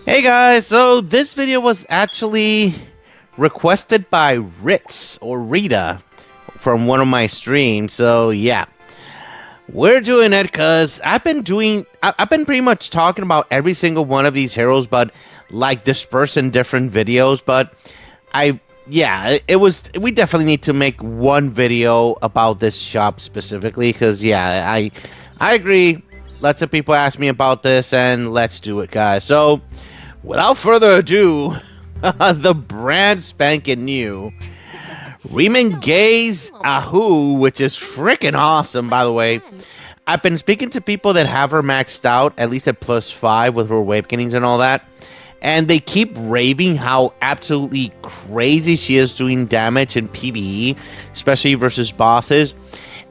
Hey guys, so this video was actually requested by Ritz or Rita from one of my streams. So yeah, we're doing it because I've been pretty much talking about every single one of these heroes, but like dispersed in different videos. But we definitely need to make one video about this shop specifically because I agree. Lots of people ask me about this, and let's do it, guys. So without further ado, the brand spanking new Rimegaze-Aahoo, which is freaking awesome, by the way. I've been speaking to people that have her maxed out, at least at +5 with her awakenings and all that. And they keep raving how absolutely crazy she is doing damage in PvE, especially versus bosses.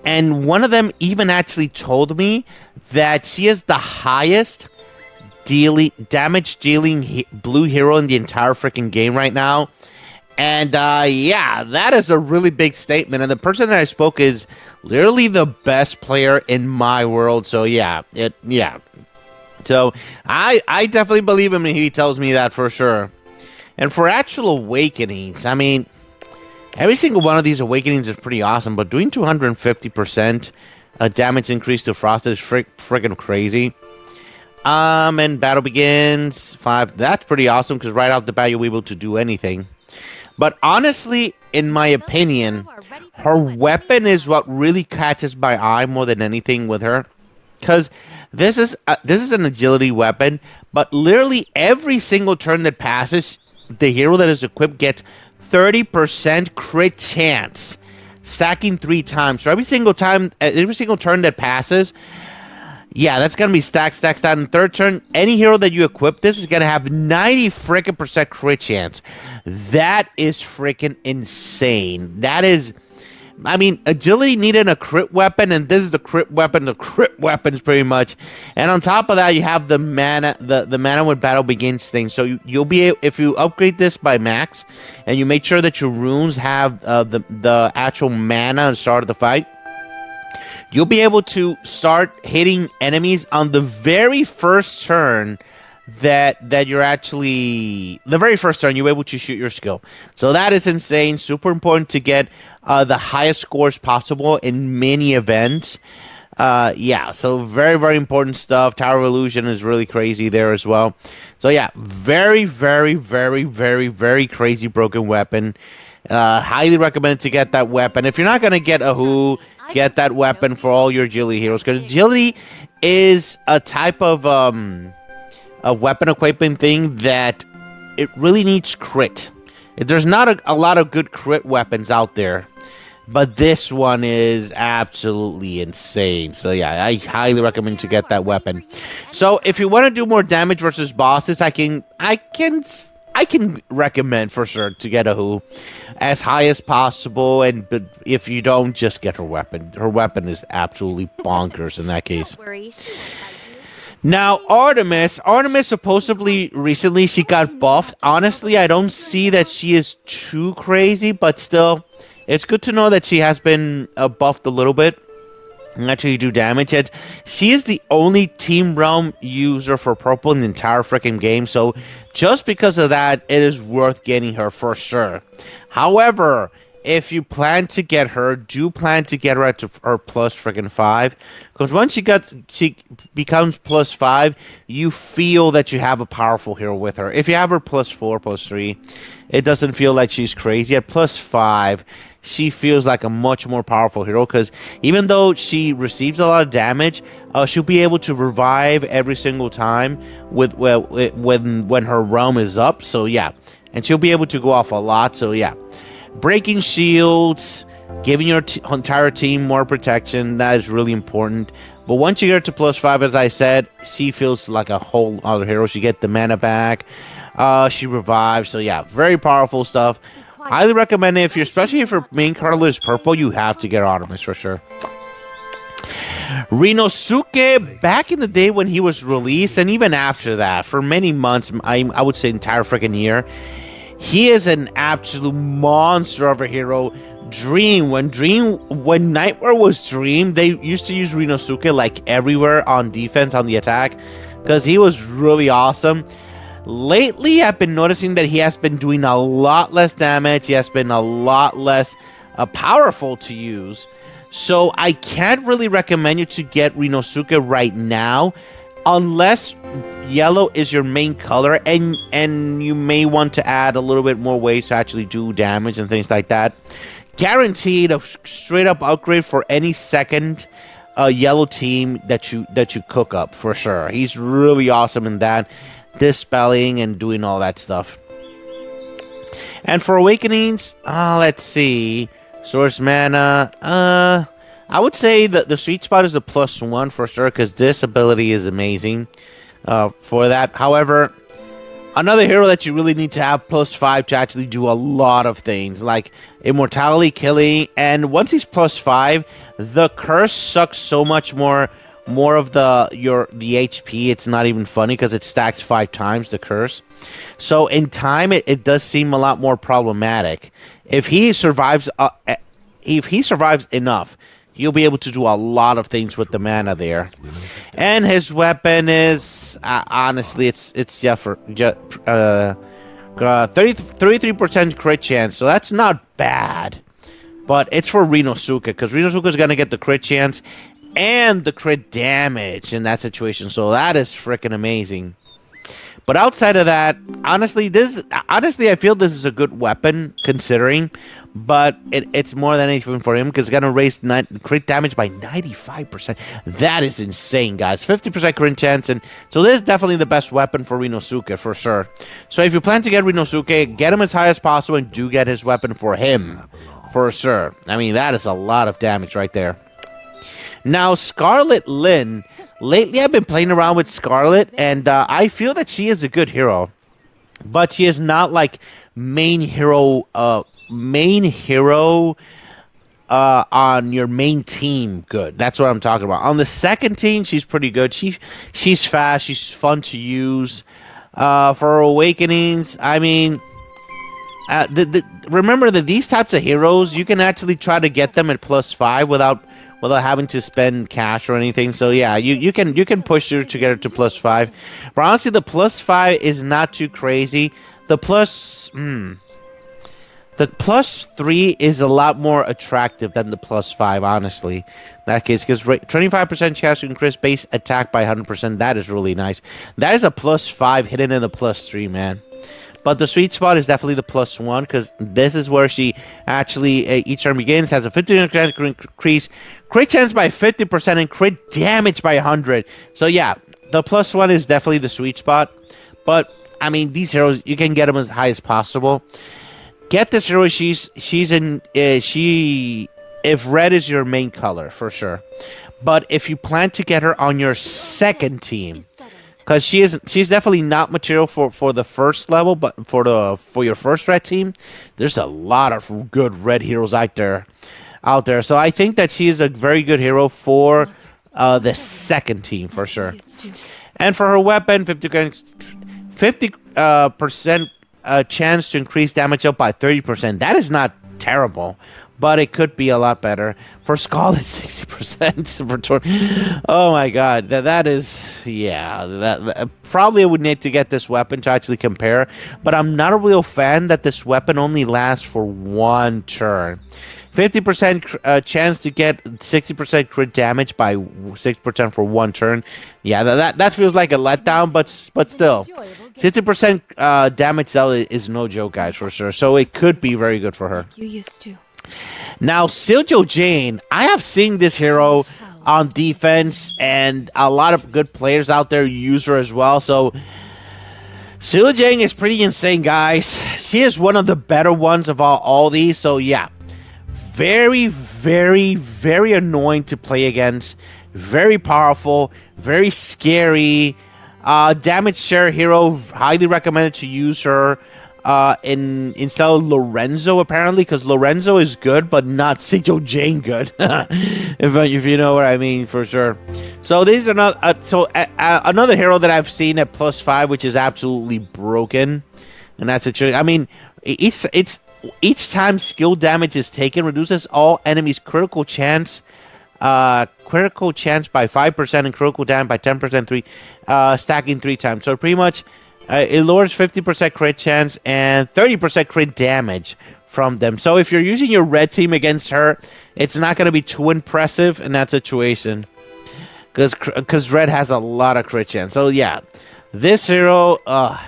And one of them even actually told me that she is the highest damage dealing blue hero in the entire freaking game right now. And yeah, that is a really big statement. And the person that I spoke is literally the best player in my world. So yeah. So I definitely believe him when he tells me that for sure. And for actual awakenings, I mean, every single one of these awakenings is pretty awesome, but doing 250% damage increase to Frost is freaking crazy. And battle begins 5. That's pretty awesome because right out the bat you'll be able to do anything. But honestly, in my opinion, her weapon is what really catches my eye more than anything with her. Because this is an agility weapon, but literally every single turn that passes, the hero that is equipped gets 30% crit chance, stacking 3 times. So every single turn that passes, yeah, that's gonna be stacked. And third turn, any hero that you equip this is gonna have 90% crit chance. That is freaking insane. That is, I mean, agility needed a crit weapon, and this is the crit weapon. The crit weapons, pretty much. And on top of that, you have the mana, the mana when battle begins thing. So you'll be able, if you upgrade this by max, and you make sure that your runes have the actual mana at the start of the fight, you'll be able to start hitting enemies on the very first turn that you're actually, the very first turn you're able to shoot your skill. So that is insane. Super important to get the highest scores possible in many events. Yeah, so very, very important stuff. Tower of Illusion is really crazy there as well. So yeah, very, very, very, very, very crazy broken weapon. Highly recommend to get that weapon. If you're not going to get Aahoo, get that weapon for all your agility heroes. Because agility is a type of a weapon equipping thing that it really needs crit. There's not a lot of good crit weapons out there, but this one is absolutely insane. So yeah, I highly recommend to get that weapon. So if you want to do more damage versus bosses, I can recommend for sure to get Aahoo as high as possible. But if you don't, just get her weapon. Her weapon is absolutely bonkers in that case. Now, Artemis supposedly recently she got buffed. Honestly, I don't see that she is too crazy, but still, it's good to know that she has been buffed a little bit and actually do damage. And she is the only Team Realm user for purple in the entire freaking game, so just because of that, it is worth getting her for sure. However, if you plan to get her, do plan to get her at her +5, because once she becomes +5, you feel that you have a powerful hero with her. If you have her +4, +3, it doesn't feel like she's crazy. At +5, she feels like a much more powerful hero, because even though she receives a lot of damage, she'll be able to revive every single time when her realm is up. So yeah, and she'll be able to go off a lot. So yeah. Breaking shields, giving your entire team more protection, that is really important. But once you get to +5, as I said, she feels like a whole other hero. She gets the mana back, she revives. So yeah, very powerful stuff. Highly recommend it, especially if your main color is purple, you have to get Artemis for sure. Ryunosuke, back in the day when he was released, and even after that, for many months, I would say entire freaking year, he is an absolute monster of a hero. When Nightmare was Dream, they used to use Ryunosuke like everywhere on defense, on the attack, because he was really awesome. Lately, I've been noticing that he has been doing a lot less damage. He has been a lot less powerful to use. So I can't really recommend you to get Ryunosuke right now, unless yellow is your main color, and you may want to add a little bit more ways to actually do damage and things like that. Guaranteed a straight up upgrade for any second yellow team that you cook up, for sure. He's really awesome in that, dispelling and doing all that stuff. And for awakenings, let's see, source mana. I would say that the sweet spot is a +1 for sure, because this ability is amazing for that. However, another hero that you really need to have +5 to actually do a lot of things, like immortality, killing, and once he's +5, the curse sucks so much more of the HP. It's not even funny because it stacks 5 times the curse. So in time, it does seem a lot more problematic. If he survives enough, you'll be able to do a lot of things with the mana there. And his weapon is, honestly, it's 33% crit chance, so that's not bad. But it's for Ryunosuke, because Ryunosuke is going to get the crit chance and the crit damage in that situation, so that is freaking amazing. But outside of that, honestly, I feel this is a good weapon, considering, but it's more than anything for him, because it's going to raise crit damage by 95%. That is insane, guys. 50% crit chance, and so this is definitely the best weapon for Ryunosuke, for sure. So if you plan to get Ryunosuke, get him as high as possible, and do get his weapon for him, for sure. I mean, that is a lot of damage right there. Now, Scarlet-Lynn. Lately, I've been playing around with Scarlet, and I feel that she is a good hero, but she is not like main hero on your main team good. That's what I'm talking about. On the second team, she's pretty good. She's fast. She's fun to use. For awakenings, I mean, remember that these types of heroes, you can actually try to get them at +5 without having to spend cash or anything. So yeah, you can push her to get her to +5. But honestly, the +5 is not too crazy. The +3 is a lot more attractive than the +5, honestly. In that case, because 25% chance to increase base attack by 100%. That is really nice. That is a +5 hidden in the +3, man. But the sweet spot is definitely the +1, because this is where she actually, each turn begins, has a 50% increase, crit chance by 50%, and crit damage by 100. So yeah, the +1 is definitely the sweet spot. But, I mean, these heroes, you can get them as high as possible. Get this hero, if red is your main color, for sure. But if you plan to get her on your second team, because she's definitely not material for the first level, but for your first red team, there's a lot of good red heroes out there. So I think that she is a very good hero for the second team, for sure. And for her weapon, 50% chance to increase damage up by 30%. That is not terrible, but it could be a lot better. For Scarlet, 60% for oh my god, that is, yeah, that probably I would need to get this weapon to actually compare, but I'm not a real fan that this weapon only lasts for 1 turn. 50% chance to get 60% crit damage by 6% for 1 turn. Yeah, that feels like a letdown, but still, 60% damage though is no joke, guys, for sure. So it could be very good for her. You used to. Now, Sigil-Jane, I have seen this hero on defense, and a lot of good players out there use her as well. So Sigil-Jane is pretty insane, guys. She is one of the better ones of all these. So yeah, very, very, very annoying to play against. Very powerful, very scary. Damage share hero, highly recommended to use her instead of Lorenzo, apparently, because Lorenzo is good, but not Sigil-Jane good. if you know what I mean, for sure. So this is another hero that I've seen at +5, which is absolutely broken, and that's it. I mean, each time skill damage is taken, reduces all enemies' critical chance by 5% and critical damage by 10%, stacking 3 times. So pretty much, It lowers 50% crit chance and 30% crit damage from them. So if you're using your red team against her, it's not going to be too impressive in that situation. Because red has a lot of crit chance. So yeah, this hero, I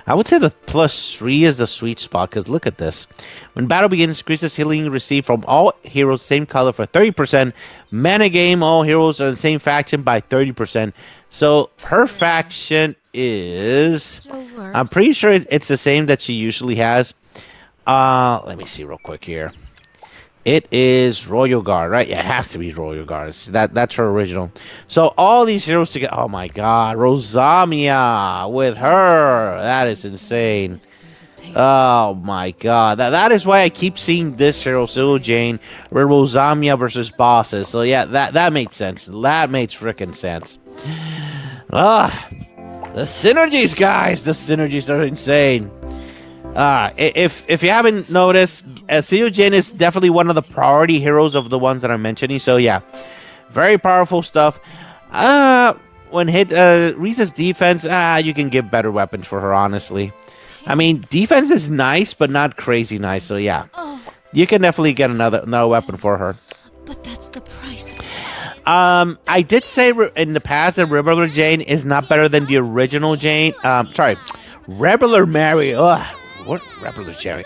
would say the +3 is the sweet spot, because look at this. When battle begins, increases healing received from all heroes same color for 30%. Mana game, all heroes are the same faction by 30%. So her faction is... I'm pretty sure it's the same that she usually has. Let me see real quick here. It is Royal Guard, right? Yeah, it has to be Royal Guard. That's her original. So all these heroes together. Oh my God, Rosamia with her. That is insane. Oh my God, that is why I keep seeing this hero, Sigil-Jane, with Rosamia versus bosses. So yeah, that made sense. That makes freaking sense. The synergies, guys. The synergies are insane. If you haven't noticed, Sigil-Jane is definitely one of the priority heroes of the ones that I'm mentioning. So yeah, very powerful stuff. When hit Risa's defense, you can give better weapons for her, honestly. I mean, defense is nice, but not crazy nice. So yeah, you can definitely get another weapon for her. But that's the price. I did say in the past that Reveler Jane is not better than the original Jane. Sorry, Reveler Mary. Ugh. What? Reveler Mary.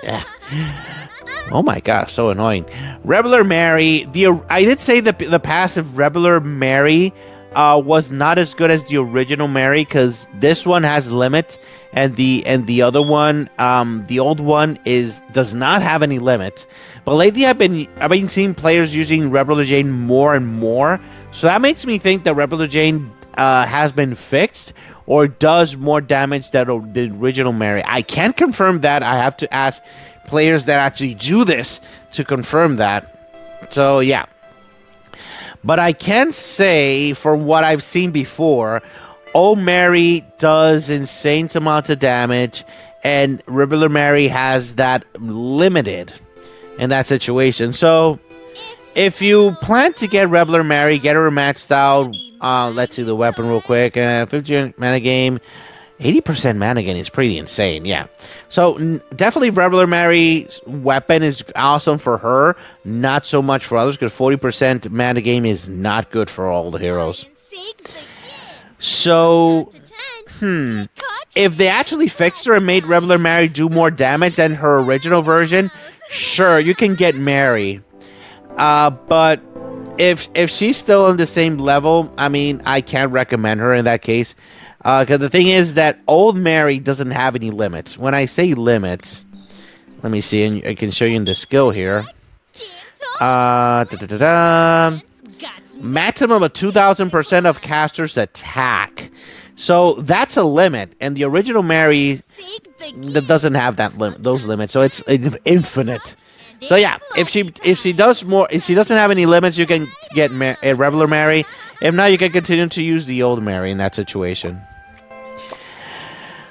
Oh my God, so annoying. Reveler Mary. I did say that the passive Reveler Mary was not as good as the original Mary, because this one has limit, and the other one, the old one, does not have any limit. But lately, I've been seeing players using Reveler Jane more and more, so that makes me think that Reveler Jane has been fixed, or does more damage than the original Mary. I can't confirm that. I have to ask players that actually do this to confirm that. So, yeah. But I can say, from what I've seen before, old Mary does insane amounts of damage, and Reveler Mary has that limited in that situation. So, if you plan to get Reveler Mary, get her maxed out. Let's see the weapon real quick. 50 mana game, 80% mana gain is pretty insane. Yeah. So definitely Reveler Mary's weapon is awesome for her. Not so much for others, because 40% mana game is not good for all the heroes. So, if they actually fixed her and made Reveler Mary do more damage than her original version, sure, you can get Mary. But if she's still on the same level, I mean, I can't recommend her in that case. Because the thing is that old Mary doesn't have any limits. When I say limits, let me see, and I can show you in the skill here. Maximum of 2,000% of caster's attack. So that's a limit, and the original Mary that doesn't have those limits. So it's infinite. So yeah, if she doesn't have any limits, you can get a Reveler Mary. If not, you can continue to use the old Mary in that situation.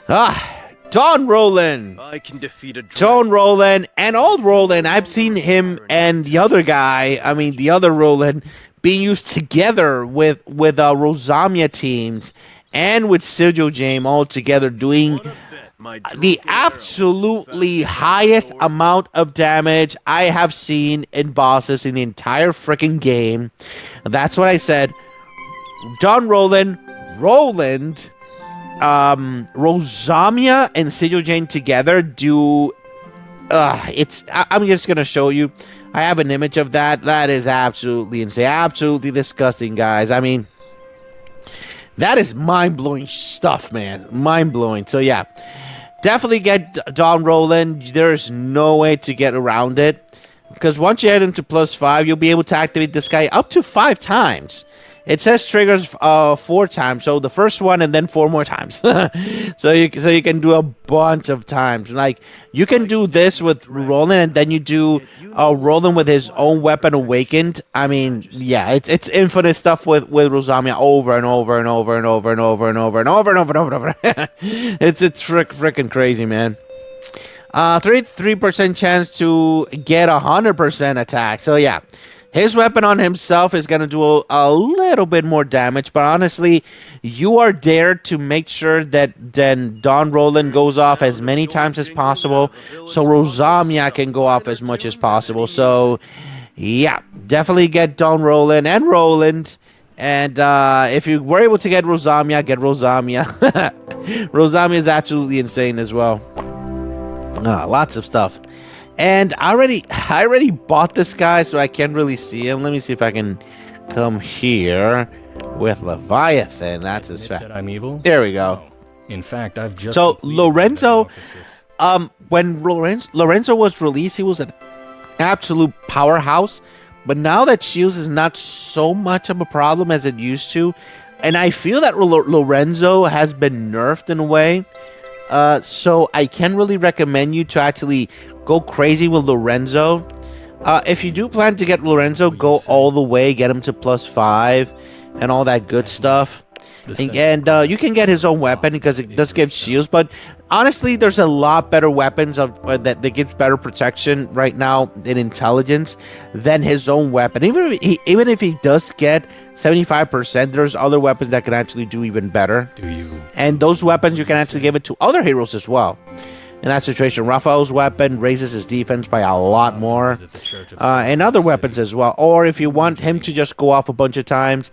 Dawn-Roland. I can defeat a Dawn-Roland and old Roland. I've seen him and the other guy, the other Roland, being used together with Rosamia teams and with Sigil-Jane all together, doing the absolutely highest amount of damage I have seen in bosses in the entire freaking game. That's what I said. Dawn-Roland, Rosamia, and Sigil-Jane together do... I'm just going to show you. I have an image of that. That is absolutely insane. Absolutely disgusting, guys. I mean, that is mind-blowing stuff, man. Mind-blowing. So, yeah. Definitely get Dawn-Roland. There's no way to get around it. Because once you head into +5, you'll be able to activate this guy up to 5 times. It says triggers 4 times, so the first one and then 4 more times. so you can do a bunch of times. Like, you can do this with Roland, and then you do Roland with his own weapon awakened. I mean, yeah, it's infinite stuff with Rosamia over and over and over and over and over and over and over and over and over and over. It's freaking crazy, man. 33% chance to get 100% attack. So yeah. His weapon on himself is going to do a little bit more damage, but honestly, you are there to make sure that then Dawn-Roland goes off as many times as possible, so Rosamia can go off as much as possible. So, yeah, definitely get Dawn-Roland and Roland. And if you were able to get Rosamia, get Rosamia. Rosamia is absolutely insane as well. Lots of stuff. And I already bought this guy, so I can't really see him. Let me see if I can come here with Leviathan. That's his fact. I'm evil? There we go. In fact, I've just... So Lorenzo, when Lorenzo was released, he was an absolute powerhouse. But now that Shields is not so much of a problem as it used to, and I feel that Lorenzo has been nerfed in a way. So I can really recommend you to actually go crazy with Lorenzo. If you do plan to get Lorenzo, go all the way, get him to +5 and all that good stuff. And you can get his own weapon because it does give shields, but honestly, there's a lot better weapons that gives better protection right now in intelligence than his own weapon. Even if he does get 75%, there's other weapons that can actually do even better. And those weapons you can actually give it to other heroes as well. In that situation, Raphael's weapon raises his defense by a lot more, and other weapons as well. Or if you want him to just go off a bunch of times,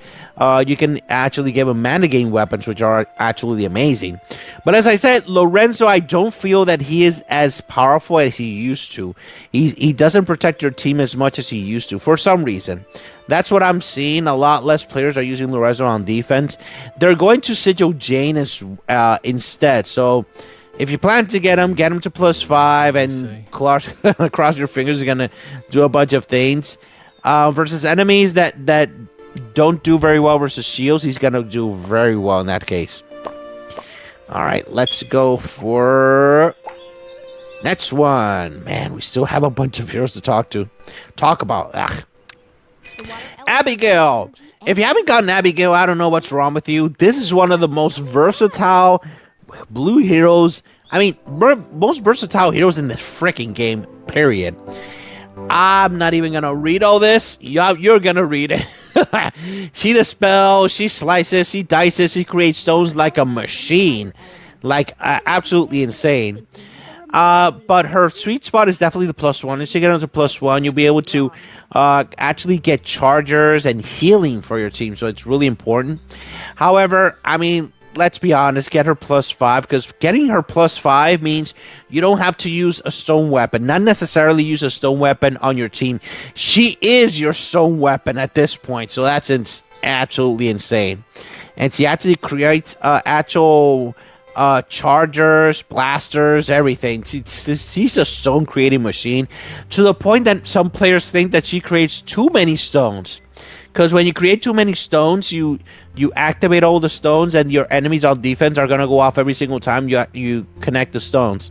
you can actually give him mana gain weapons, which are absolutely amazing. But as I said, Lorenzo, I don't feel that he is as powerful as he used to. He doesn't protect your team as much as he used to, for some reason. That's what I'm seeing. A lot less players are using Lorenzo on defense. They're going to Sigil-Jane instead, so... If you plan to get him to +5 and cross your fingers, you're going to do a bunch of things. Versus enemies that don't do very well versus shields, he's going to do very well in that case. All right, let's go for next one. Man, we still have a bunch of heroes to talk about. Abigail. If you haven't gotten Abigail, I don't know what's wrong with you. This is one of the most versatile blue heroes. I mean, most versatile heroes in this freaking game, period. I'm not even gonna read all this. You're gonna read it. She dispels, she slices, she dices, she creates stones like a machine. Like, absolutely insane. But her sweet spot is definitely the +1. If you get onto +1, you'll be able to actually get chargers and healing for your team, so it's really important. However, I mean, let's be honest, get her +5, because getting her +5 means you don't have to use a stone weapon. Not necessarily use a stone weapon on your team. She is your stone weapon at this point, so that's absolutely insane. And she actually creates actual chargers, blasters, everything. She's a stone creating machine, to the point that some players think that she creates too many stones. Because when you create too many stones, you activate all the stones, and your enemies on defense are going to go off every single time you connect the stones.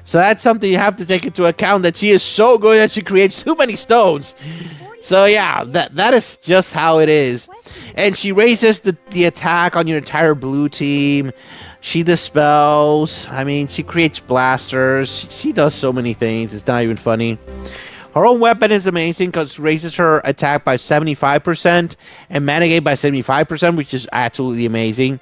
So that's something you have to take into account, that she is so good that she creates too many stones. So yeah, that is just how it is. And she raises the attack on your entire blue team. She dispels. I mean, she creates blasters. She does so many things. It's not even funny. Her own weapon is amazing because it raises her attack by 75% and mana gain by 75%, which is absolutely amazing.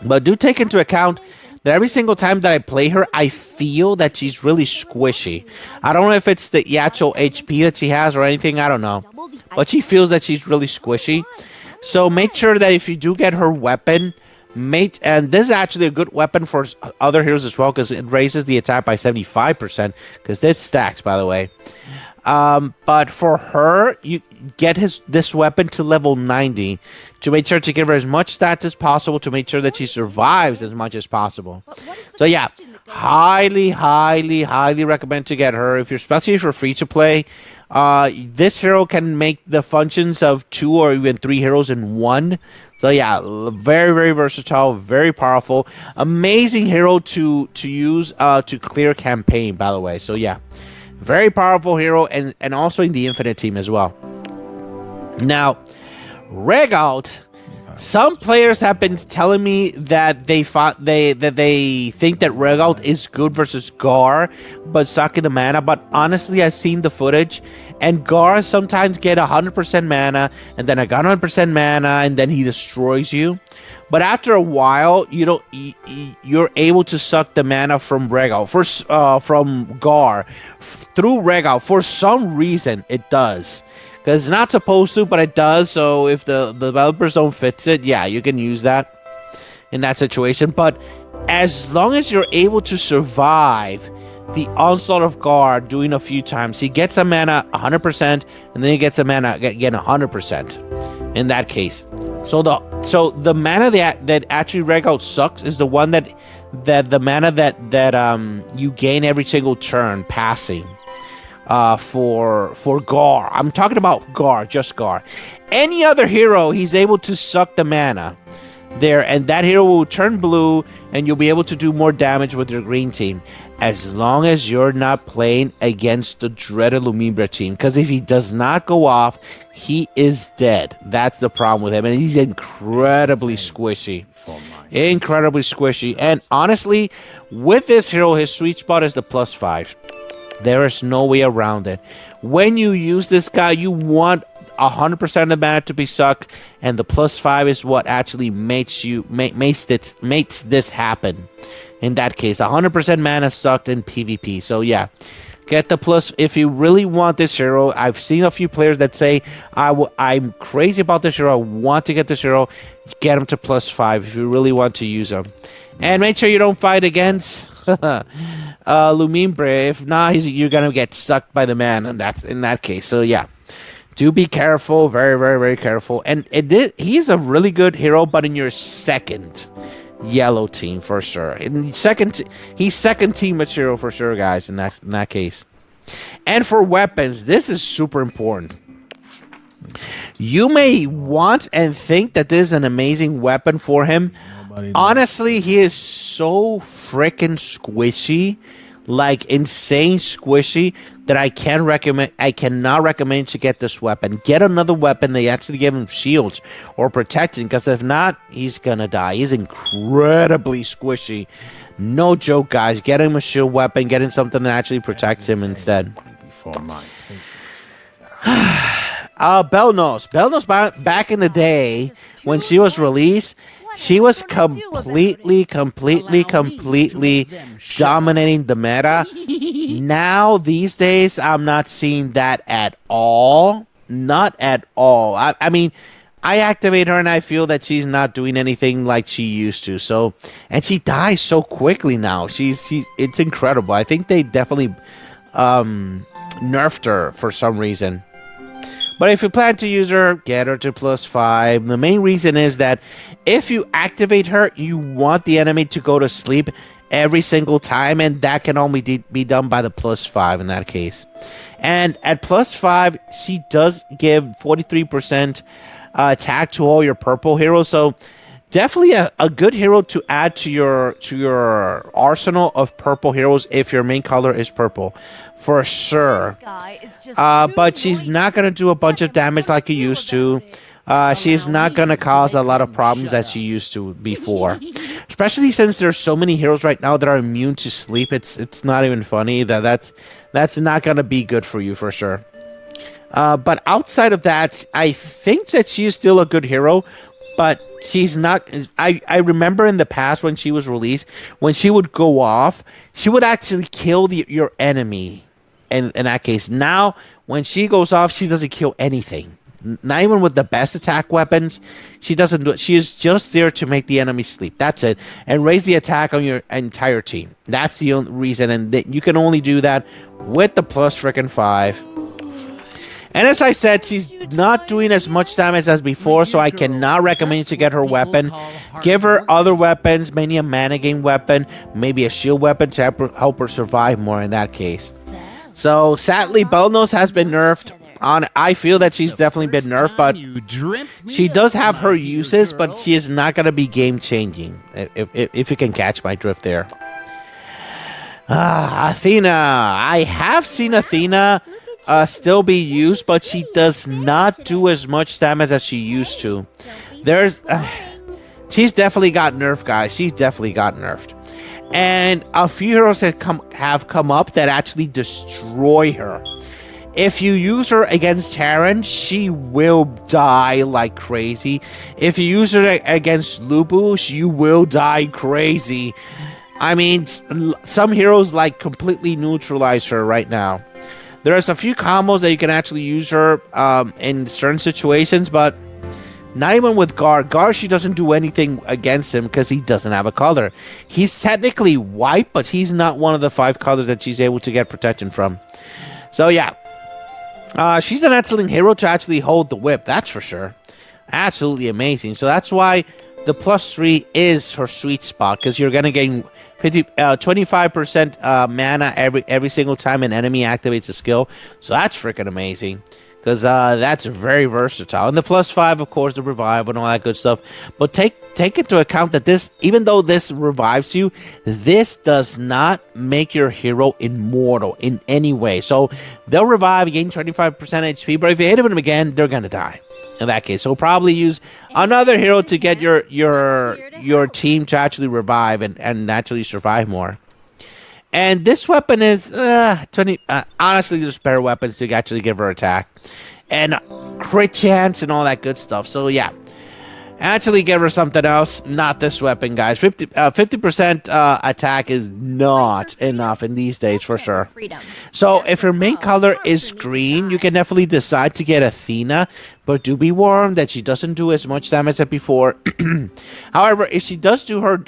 But do take into account that every single time that I play her, I feel that she's really squishy. I don't know if it's the actual HP that she has or anything, I don't know. But she feels that she's really squishy. So make sure that if you do get her weapon, and this is actually a good weapon for other heroes as well, because it raises the attack by 75%, because this stacks, by the way. But for her, you get this weapon to level 90 to make sure to give her as much stats as possible, to make sure that she survives as much as possible. So yeah, highly recommend to get her, especially if you're free to play. This hero can make the functions of 2 or even 3 heroes in one. So yeah, very versatile, very powerful, amazing hero to use to clear campaign, by the way. So yeah, very powerful hero, and also in the Infinite team as well. Now, Regalt. Some players have been telling me that they think that Regalt is good versus Gar, but sucking the mana. But honestly, I've seen the footage, and Gar sometimes get 100% mana, and then 100% mana, and then he destroys you. But after a while, you're able to suck the mana from Regalt, from Gar, through Regalt. For some reason, it does. Because it's not supposed to, but it does. So if the developers don't fix it, yeah, you can use that in that situation. But as long as you're able to survive the onslaught of Gar doing a few times, he gets a mana 100%, and then he gets a mana again 100% in that case. So the mana that actually Regalt sucks is the one that the mana that you gain every single turn passing. For Gar. I'm talking about Gar, just Gar. Any other hero, he's able to suck the mana there, and that hero will turn blue, and you'll be able to do more damage with your green team, as long as you're not playing against the dreaded Lumimbra team, because if he does not go off, he is dead. That's the problem with him, and he's incredibly squishy. Incredibly squishy. And honestly, with this hero, his sweet spot is the +5. There is no way around it. When you use this guy, you want 100% of the mana to be sucked, and the +5 is what actually makes this happen. In that case, 100% mana sucked in PvP. So yeah, get the plus if you really want this hero. I've seen a few players that say, I'm crazy about this hero, I want to get this hero. Get him to +5 if you really want to use him. And make sure you don't fight against Lumimbra. If not, you're gonna get sucked by the man, and that's in that case. So yeah, do be careful, very, very, very careful. And he's a really good hero, but in your second yellow team for sure. He's second team material for sure, guys. In that case. And for weapons, this is super important. You may want and think that this is an amazing weapon for him. Honestly, he is so freaking squishy, like insane squishy, that I cannot recommend to get this weapon. Get another weapon they actually give him shields or protection, because if not, he's gonna die. He's incredibly squishy. No joke, guys. Get him a shield weapon. Get him something that actually protects him instead. Belnos back in the day when she was released, she was completely dominating the meta. Now, these days, I'm not seeing that at all. Not at all. I mean, I activate her and I feel that she's not doing anything like she used to. So, and she dies so quickly now. It's incredible. I think they definitely nerfed her for some reason. But if you plan to use her, get her to +5. The main reason is that if you activate her, you want the enemy to go to sleep every single time, and that can only be done by the +5 in that case. And at +5, she does give 43% attack to all your purple heroes, so definitely a good hero to add to your arsenal of purple heroes if your main color is purple, for sure. But she's not going to do a bunch of damage like you used to. She's not going to cause a lot of problems that she used to before. Especially since there's so many heroes right now that are immune to sleep. It's not even funny. That's not going to be good for you for sure. But outside of that, I think that she is still a good hero. But she's not. I remember in the past when she was released, when she would go off, she would actually kill your enemy. In that case, now when she goes off, she doesn't kill anything. Not even with the best attack weapons, she doesn't do it. She is just there to make the enemy sleep. That's it, and raise the attack on your entire team. That's the only reason, and you can only do that with the +5. And as I said, she's not doing as much damage as before, so I cannot recommend you to get her weapon. Give her other weapons, maybe a mana gain weapon, maybe a shield weapon to help her survive more in that case. So sadly, Belnos has been nerfed. I feel that she's definitely been nerfed, but she does have her uses, but she is not going to be game-changing, if you can catch my drift there. Athena. I have seen Athena still be used, but she does not do as much damage as she used to. She's definitely got nerfed, guys. She's definitely got nerfed. And a few heroes have come up that actually destroy her. If you use her against Terran, she will die like crazy. If you use her against Lupus, you will die crazy. I mean, some heroes like completely neutralize her right now. There's a few combos that you can actually use her in certain situations, but not even with Gar. Gar, she doesn't do anything against him because he doesn't have a color. He's technically white, but he's not one of the 5 colors that she's able to get protection from. So yeah. She's an excellent hero to actually hold the whip, that's for sure. Absolutely amazing. So that's why the +3 is her sweet spot, because you're gonna gain 25% mana every single time an enemy activates a skill. So that's freaking amazing, because that's very versatile. And the +5, of course, the revive and all that good stuff. But take into account that this, even though this revives you, this does not make your hero immortal in any way. So they'll revive, gain 25% HP, but if you hit them again, they're gonna die. In that case, so probably use another hero to get your team to actually revive and actually survive more. And this weapon is 20. Honestly, there's better weapons to actually give her attack and crit chance and all that good stuff. So yeah, actually give her something else. Not this weapon, guys. 50% attack is not enough in these days for sure. So if her main color is green, you can definitely decide to get Athena, but do be warned that she doesn't do as much damage as before. However, if she does do her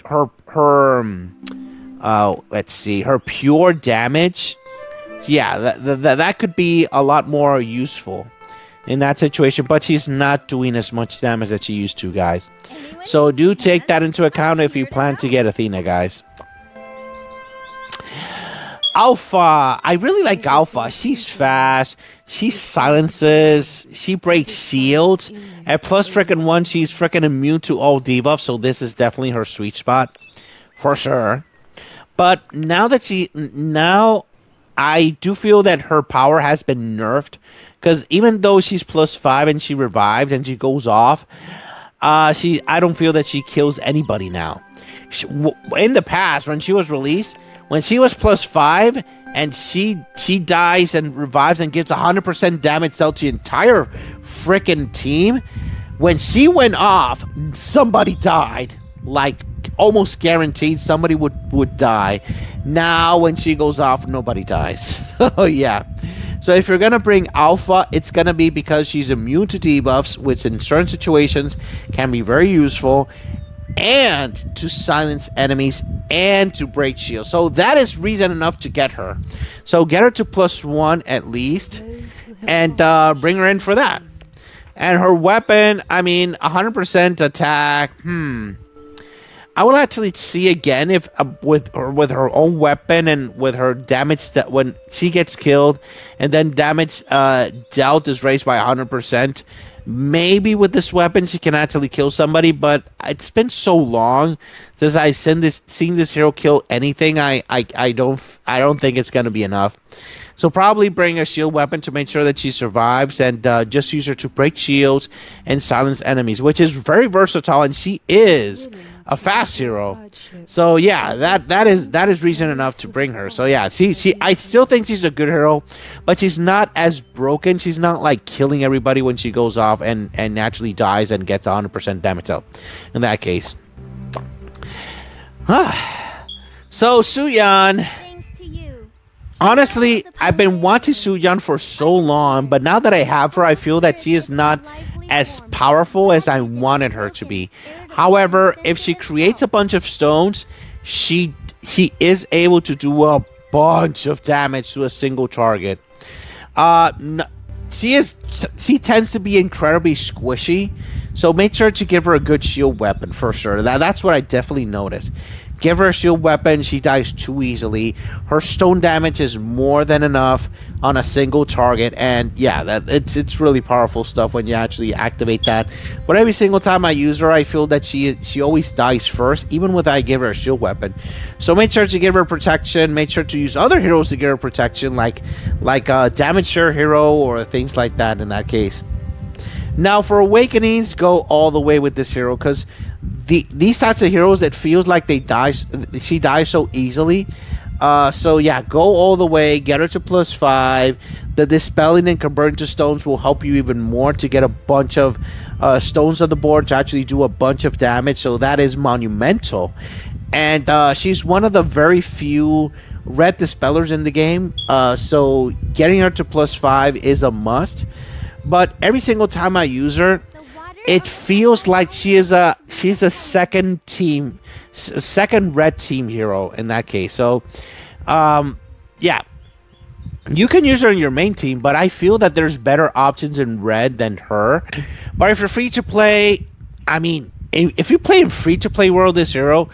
let's see, her pure damage, yeah, that could be a lot more useful in that situation, but she's not doing as much damage as she used to, guys. So do take that into account if you plan to get Athena, guys. Alpha, I really like Alpha. She's fast, she silences, she breaks shields, and plus freaking 1, she's freaking immune to all debuffs, so this is definitely her sweet spot for sure. But now I do feel that her power has been nerfed, because even though she's +5 and she revives and she goes off, I don't feel that she kills anybody now. In the past, when she was released, when she was +5 and she dies and revives and gives 100% damage out to the entire freaking team, when she went off, somebody died. Like, almost guaranteed somebody would die. Now when she goes off, nobody dies. Oh yeah. So if you're gonna bring Alpha, it's gonna be because she's immune to debuffs, which in certain situations can be very useful, and to silence enemies and to break shields. So that is reason enough to get her. So get her to +1 at least, and bring her in for that. And her weapon, I mean, 100% attack. I will actually see again if with her own weapon and with her damage that when she gets killed and then damage dealt is raised by 100%. Maybe with this weapon she can actually kill somebody, but it's been so long since I seen this hero kill anything. I don't think it's gonna be enough. So probably bring a shield weapon to make sure that she survives, and just use her to break shields and silence enemies, which is very versatile, and she is a fast hero. So yeah, that is reason enough to bring her. So yeah, I still think she's a good hero, but she's not as broken. She's not like killing everybody when she goes off and naturally dies and gets 100% damage out. In that case. So Zhu-Yan. Honestly, I've been wanting Zhu-Yan for so long, but now that I have her, I feel that she is not as powerful as I wanted her to be. However, if she creates a bunch of stones, she is able to do a bunch of damage to a single target. She tends to be incredibly squishy, so make sure to give her a good shield weapon for sure. That's what I definitely noticed. Give her a shield weapon, she dies too easily. Her stone damage is more than enough on a single target, and yeah, it's really powerful stuff when you actually activate that. But every single time I use her, I feel that she always dies first, even when I give her a shield weapon. So make sure to give her protection. Make sure to use other heroes to give her protection, like damage her hero or things like that in that case. Now for awakenings, go all the way with this hero, because these types of heroes that feels like she dies so easily. So yeah, go all the way, get her to +5. The dispelling and converting to stones will help you even more to get a bunch of stones on the board to actually do a bunch of damage. So that is monumental, and she's one of the very few red dispellers in the game. So getting her to +5 is a must. But every single time I use her, it feels like she's a second red team hero in that case. So, yeah, you can use her in your main team, but I feel that there's better options in red than her. But if you're free to play, I mean, if you play in free to play world, this hero,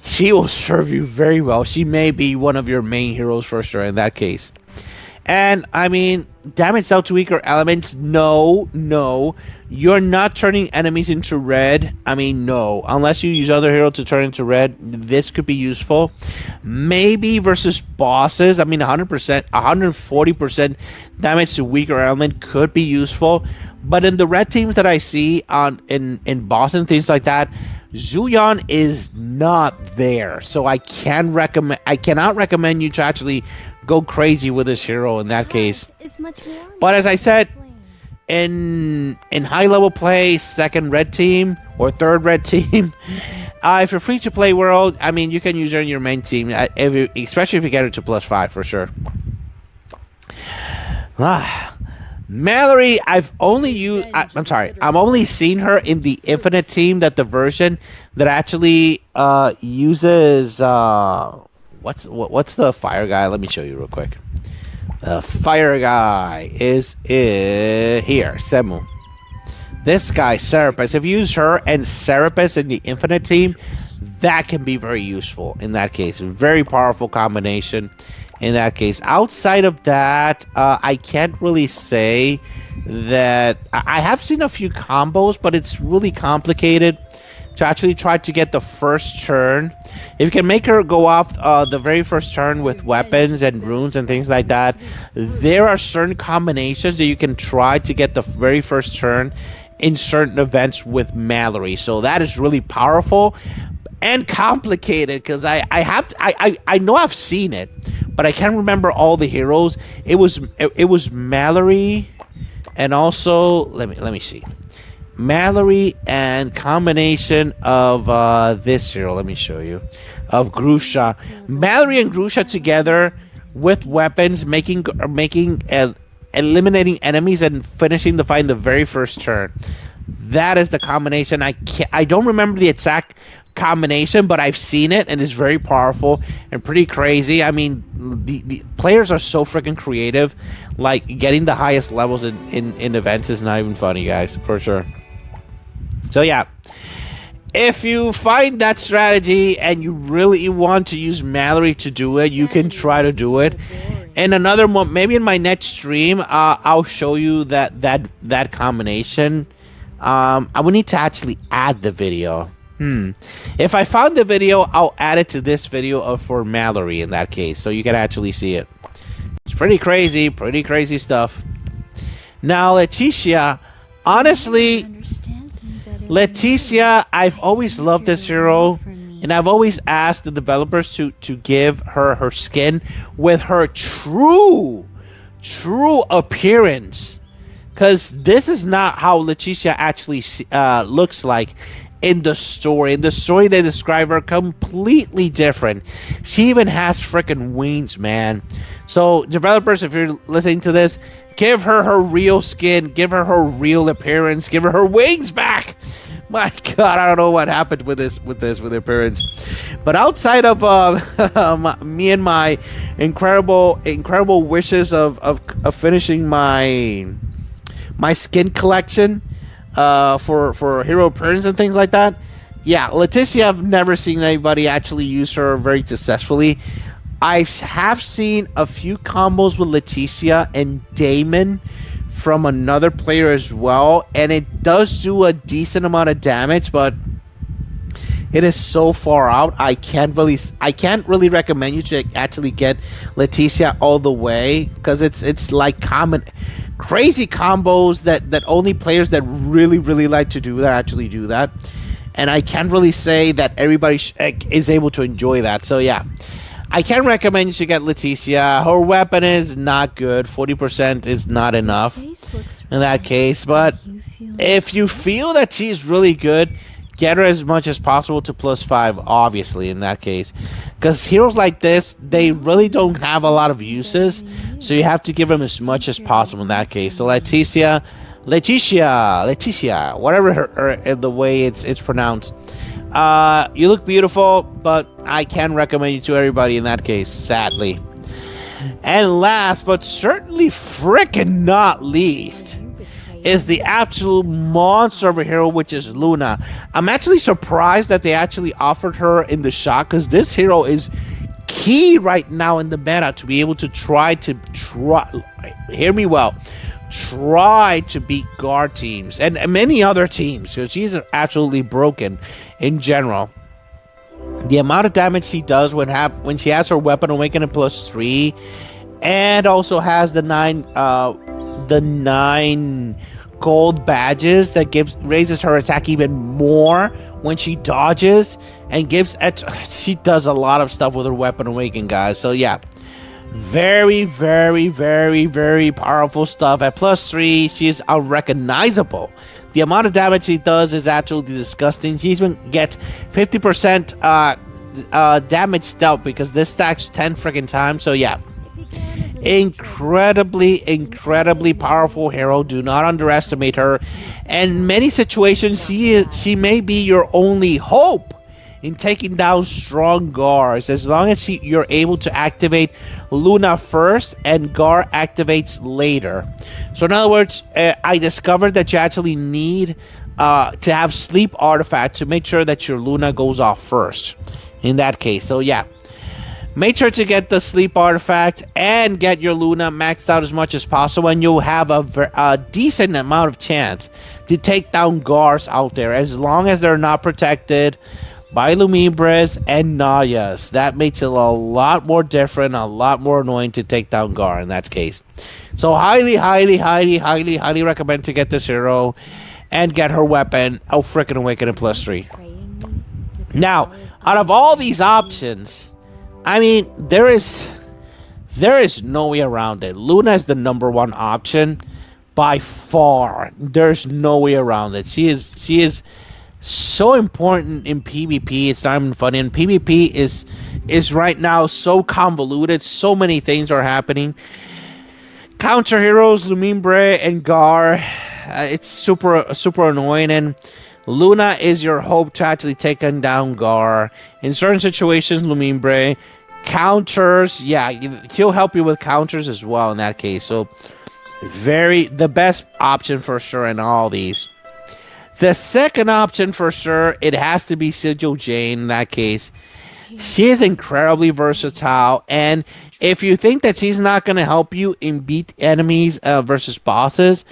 she will serve you very well. She may be one of your main heroes for sure in that case. And I mean, damage dealt to weaker elements. No, you're not turning enemies into red. I mean, no, unless you use other hero to turn into red. This could be useful. Maybe versus bosses. I mean, 100%, 140% damage to weaker element could be useful. But in the red teams that I see in boss and things like that, Zhu-Yan is not there. So I cannot recommend you to actually go crazy with this hero in that case. But as I said, in high level play, second red team or third red team, if you're free to play world, I mean, you can use her in your main team, especially if you get her to +5 for sure. Mallory, I've only seen her in the Infinite team, that the version that actually uses what's the fire guy? Let me show you real quick. The fire guy is here, Semu. This guy, Serapis. If you use her and Serapis in the Infinite team, that can be very useful in that case. Very powerful combination in that case. Outside of that, I can't really say that. I have seen a few combos, but it's really complicated to actually try to get the first turn. If you can make her go off the very first turn with weapons and runes and things like that, there are certain combinations that you can try to get the very first turn in certain events with Mallory. So that is really powerful and complicated, because I know I've seen it, but I can't remember all the heroes. It was Mallory, and also let me see. Mallory and combination of this hero. Let me show you. Of Grusha. Mallory and Grusha together with weapons, eliminating enemies and finishing the fight in the very first turn. That is the combination. I don't remember the exact combination, but I've seen it, and it's very powerful and pretty crazy. I mean, the players are so freaking creative. Like, getting the highest levels in events is not even funny, guys, for sure. So yeah, if you find that strategy and you really want to use Mallory to do it, you can try to do it. And another one, maybe in my next stream, I'll show you that combination. I would need to actually add the video. If I found the video, I'll add it to this video for Mallory in that case, so you can actually see it. It's pretty crazy stuff. Now, Laetitia, honestly, Laetitia, I've always loved this hero, and I've always asked the developers to give her skin with her true appearance, because this is not how Laetitia actually looks like in the story. In the story, they describe her completely different. She even has freaking wings, man. So, developers, if you're listening to this, give her real skin, give her real appearance, give her wings back. My God, I don't know what happened with the appearance. But outside of me and my incredible wishes of finishing my skin collection for hero appearance and things like that, Yeah, Laetitia, I've never seen anybody actually use her very successfully. I have seen a few combos with Laetitia and Damon from another player as well, and it does do a decent amount of damage, but it is so far out. I can't really recommend you to actually get Laetitia all the way, because it's like crazy combos that only players that really like to do that actually do that, and I can't really say that everybody is able to enjoy that. So yeah, I can recommend you to get Laetitia. Her weapon is not good. 40% is not enough in that case, but if you feel that she's really good, get her as much as possible to +5, obviously, in that case. Because heroes like this, they really don't have a lot of uses, so you have to give them as much as possible in that case. So Laetitia, whatever the way it's pronounced. You look beautiful, but I can recommend you to everybody in that case, sadly. And last, but certainly freaking not least, is the absolute monster of a hero, which is Luna. I'm actually surprised that they actually offered her in the shop, because this hero is key right now in the meta to be able to hear me well, try to beat guard teams and many other teams, because she's absolutely broken in general. The amount of damage she does when she has her weapon awakening +3, and also has the 9 gold badges that raises her attack even more when she dodges, and she does a lot of stuff with her weapon awakening, guys. So yeah, very powerful stuff. At +3, she is unrecognizable. The amount of damage she does is absolutely disgusting. She even gets 50% damage dealt, because this stacks 10 freaking times. So yeah, incredibly powerful hero. Do not underestimate her. In many situations, she may be your only hope in taking down strong guards, as long as you're able to activate Luna first and Gar activates later. So in other words, I discovered that you actually need to have sleep artifact to make sure that your Luna goes off first in that case. So yeah, make sure to get the sleep artifact and get your Luna maxed out as much as possible, and you'll have a decent amount of chance to take down guards out there, as long as they're not protected by Luminbres and Nayas. That makes it a lot more different, a lot more annoying to take down Gar in that case. So highly recommend to get this hero and get her weapon. Oh, freaking awaken at +3. Now, out of all these options, I mean, there is no way around it. Luna is the #1 option by far. There's no way around it. She is so important in PvP. It's not even funny. And PvP is right now so convoluted. So many things are happening. Counter heroes, Luminbre and Gar. It's super annoying. And Luna is your hope to actually take down Gar. In certain situations, Luminbre. Counters, yeah, she'll help you with counters as well in that case. So the best option for sure in all these. The second option for sure, it has to be Sigil-Jane in that case. She is incredibly versatile, and if you think that she's not going to help you in beat enemies versus bosses,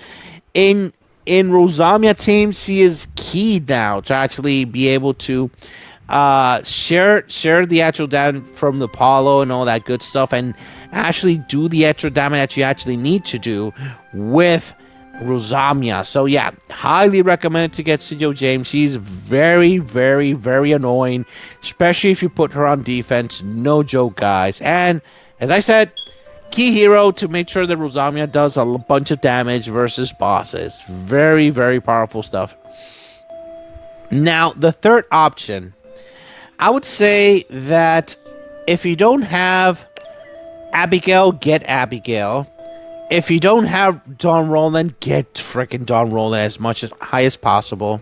in Rosamia teams, she is key now to actually be able to share the actual damage from the Apollo and all that good stuff, and actually do the extra damage that you actually need to do with Rosamia. So yeah, highly recommend to get Sigil-Jane. She's very annoying, especially if you put her on defense. No joke, guys. And as I said, key hero to make sure that Rosamia does a bunch of damage versus bosses. Very powerful stuff. Now, the third option, I would say that if you don't have Abigail, get Abigail. If you don't have Dawn-Roland, get freaking Dawn-Roland as high as possible.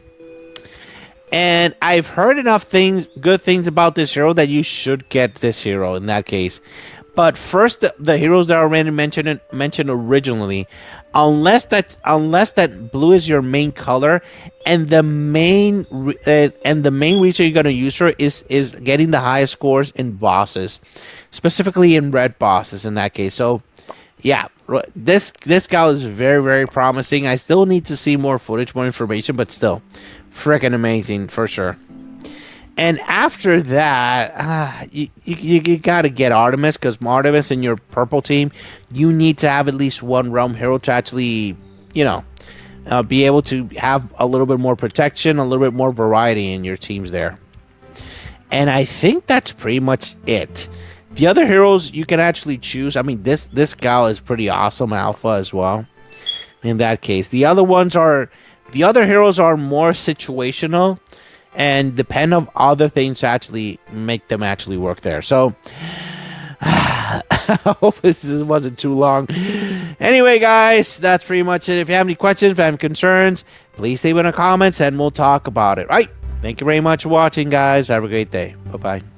And I've heard enough things, good things about this hero that you should get this hero in that case. But first, the heroes that are already mentioned originally, unless that blue is your main color, and the main reason you're gonna use her is getting the highest scores in bosses, specifically in red bosses. In that case, so yeah, this gal is very, very promising. I still need to see more footage, more information, but still, freaking amazing for sure. And after that, you got to get Artemis, because Artemis in your purple team, you need to have at least one realm hero to actually, be able to have a little bit more protection, a little bit more variety in your teams there. And I think that's pretty much it. The other heroes you can actually choose. I mean, this gal is pretty awesome alpha as well. In that case, the other heroes are more situational and depend on other things to actually make them actually work there. So I hope this wasn't too long. Anyway, guys, that's pretty much it. If you have any questions, if you have any concerns, please leave in the comments and we'll talk about it. Right? Thank you very much for watching, guys. Have a great day. Bye-bye.